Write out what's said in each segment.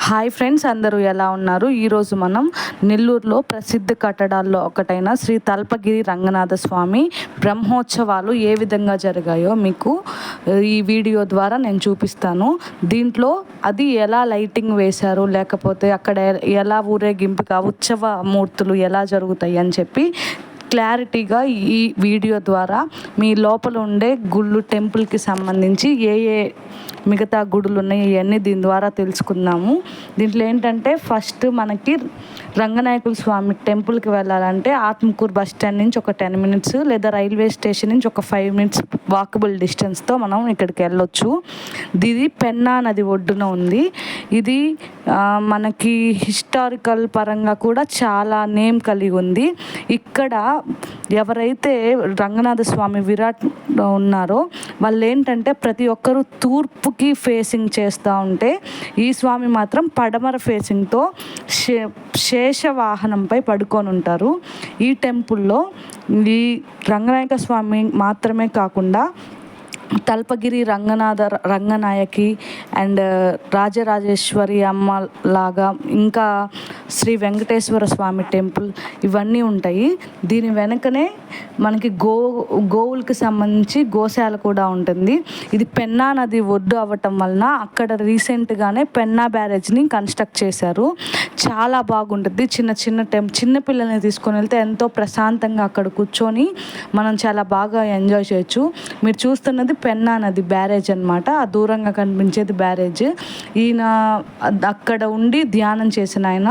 Hi friends, అందరూ ఎలా ఉన్నారు? ఈరోజు మనం నెల్లూరులో ప్రసిద్ధ కట్టడాల్లో ఒకటైన శ్రీ తల్పగిరి రంగనాథ స్వామి బ్రహ్మోత్సవాలు ఏ విధంగా జరిగాయో మీకు ఈ వీడియో ద్వారా నేను చూపిస్తాను. దీంట్లో అది ఎలా లైటింగ్ వేశారు, లేకపోతే అక్కడ ఎలా ఊరేగింపుగా ఉత్సవ మూర్తులు ఎలా జరుగుతాయి అని చెప్పి క్లారిటీగా ఈ వీడియో ద్వారా మీ లోపల ఉండే గుళ్ళు టెంపుల్కి సంబంధించి ఏ మిగతా గుడులు ఉన్నాయి ఇవన్నీ దీని ద్వారా తెలుసుకుందాము. దీంట్లో ఏంటంటే ఫస్ట్ మనకి రంగనాయకుల స్వామి టెంపుల్కి వెళ్ళాలంటే ఆత్మకూరు బస్ స్టాండ్ నుంచి ఒక 10 మినిట్స్, లేదా రైల్వే స్టేషన్ నుంచి ఒక 5 మినిట్స్ వాకబుల్ డిస్టెన్స్తో మనం ఇక్కడికి వెళ్ళొచ్చు. ఇది పెన్నా నది ఒడ్డున ఉంది. ఇది మనకి హిస్టారికల్ పరంగా కూడా చాలా నేమ్ కలిగి ఉంది. ఇక్కడ ఎవరైతే రంగనాథ స్వామి విరాట్ ఉన్నారో వాళ్ళు ఏంటంటే ప్రతి ఒక్కరూ తూర్పుకి ఫేసింగ్ చేస్తూ ఉంటే, ఈ స్వామి మాత్రం పడమర ఫేసింగ్తో శేష వాహనంపై పడుకొని ఉంటారు. ఈ టెంపుల్లో ఈ రంగనాయక స్వామి మాత్రమే కాకుండా తల్పగిరి రంగనాయకి అండ్ రాజరాజేశ్వరి అమ్మ లాగా, ఇంకా శ్రీ వెంకటేశ్వర స్వామి టెంపుల్ ఇవన్నీ ఉంటాయి. దీని వెనుకనే మనకి గోవులకి సంబంధించి గోశాల కూడా ఉంటుంది. ఇది పెన్నా నది ఒడ్డు అవ్వటం వలన అక్కడ రీసెంట్గానే పెన్నా బ్యారేజ్ని కన్స్ట్రక్ట్ చేశారు. చాలా బాగుంటుంది. చిన్న పిల్లల్ని తీసుకొని వెళ్తే ఎంతో ప్రశాంతంగా అక్కడ కూర్చొని మనం చాలా బాగా ఎంజాయ్ చేయొచ్చు. మీరు చూస్తున్నది పెన్నా నది బ్యారేజ్ అనమాట. ఆ దూరంగా కనిపించేది బ్యారేజ్. ఈయన అక్కడ ఉండి ధ్యానం చేసిన ఆయన.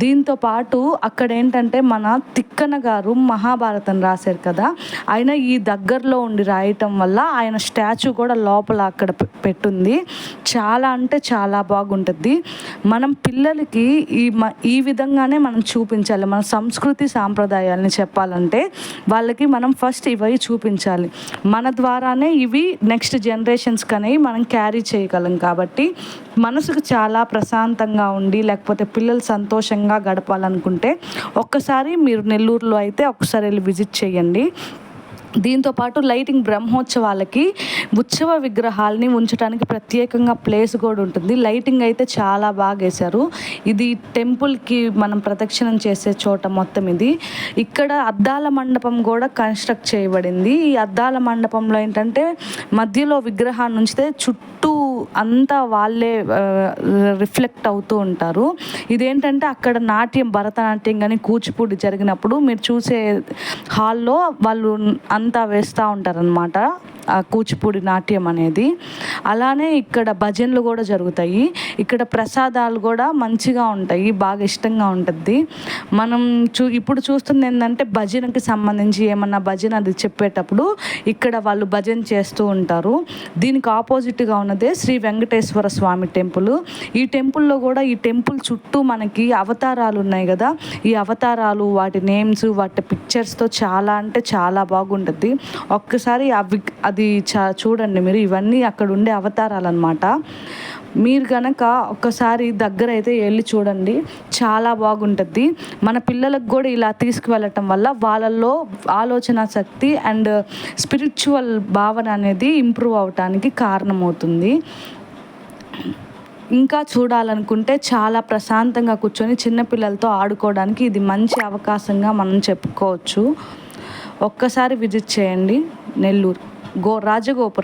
దీంతో పాటు అక్కడ ఏంటంటే మన తిక్కన గారు మహాభారతం రాశారు కదా, ఆయన ఈ దగ్గరలో ఉండి రాయటం వల్ల ఆయన స్టాచ్యూ కూడా లోపల అక్కడ పెట్టుంది. చాలా అంటే చాలా బాగుంటుంది. మనం పిల్లలకి ఈ విధంగానే మనం చూపించాలి. మన సంస్కృతి సాంప్రదాయాలని చెప్పాలంటే వాళ్ళకి మనం ఫస్ట్ ఇవి చూపించాలి. మన ద్వారానే ఇవి నెక్స్ట్ జనరేషన్స్కి అనేవి మనం క్యారీ చేయగలం. కాబట్టి మనసుకు చాలా ప్రశాంతంగా ఉండి, లేకపోతే పిల్లలు సంతోషంగా గడపాలనుకుంటే ఒక్కసారి మీరు నెల్లూరులో అయితే ఒకసారి వెళ్ళి విజిట్ చేయండి. దీంతోపాటు లైటింగ్ బ్రహ్మోత్సవాలకి ఉత్సవ విగ్రహాలని ఉంచడానికి ప్రత్యేకంగా ప్లేస్ కూడా ఉంటుంది. లైటింగ్ అయితే చాలా బాగా వేశారు. ఇది టెంపుల్కి మనం ప్రదక్షిణం చేసే చోట మొత్తం ఇది. ఇక్కడ అద్దాల మండపం కూడా కన్స్ట్రక్ట్ చేయబడింది. ఈ అద్దాల మండపంలో ఏంటంటే మధ్యలో విగ్రహాన్ని ఉంచితే చుట్టూ అంతా వాళ్ళే రిఫ్లెక్ట్ అవుతూ ఉంటారు. ఇదేంటంటే అక్కడ భరతనాట్యం కానీ కూచిపూడి జరిగినప్పుడు మీరు చూసే హాల్లో వాళ్ళు అంతా వేస్తూ ఉంటారనమాట ఆ కూచిపూడి నాట్యం అనేది. అలానే ఇక్కడ భజనలు కూడా జరుగుతాయి. ఇక్కడ ప్రసాదాలు కూడా మంచిగా ఉంటాయి, బాగా ఇష్టంగా ఉంటుంది. మనం ఇప్పుడు చూస్తుంది ఏంటంటే భజనకి సంబంధించి ఏమన్నా భజన అది చెప్పేటప్పుడు ఇక్కడ వాళ్ళు భజన చేస్తూ ఉంటారు. దీనికి ఆపోజిట్గా ఉన్నదే శ్రీ వెంకటేశ్వర స్వామి టెంపుల్. ఈ టెంపుల్లో కూడా ఈ టెంపుల్ చుట్టూ మనకి అవతారాలు ఉన్నాయి కదా, ఈ అవతారాలు వాటి నేమ్స్ వాటి పిక్చర్స్తో చాలా అంటే చాలా బాగుంటుంది. ఒక్కసారి అది చూడండి మీరు. ఇవన్నీ అక్కడ ఉండే అవతారాలు అన్నమాట. మీరు కనుక ఒక్కసారి దగ్గర అయితే వెళ్ళి చూడండి, చాలా బాగుంటుంది. మన పిల్లలకు కూడా ఇలా తీసుకువెళ్ళటం వల్ల వాళ్ళల్లో ఆలోచన శక్తి అండ్ స్పిరిచువల్ భావన అనేది ఇంప్రూవ్ అవటానికి కారణమవుతుంది. ఇంకా చూడాలనుకుంటే చాలా ప్రశాంతంగా కూర్చొని చిన్నపిల్లలతో ఆడుకోవడానికి ఇది మంచి అవకాశంగా మనం చెప్పుకోవచ్చు. ఒక్కసారి విజిట్ చేయండి నెల్లూరు రాజగోపురం.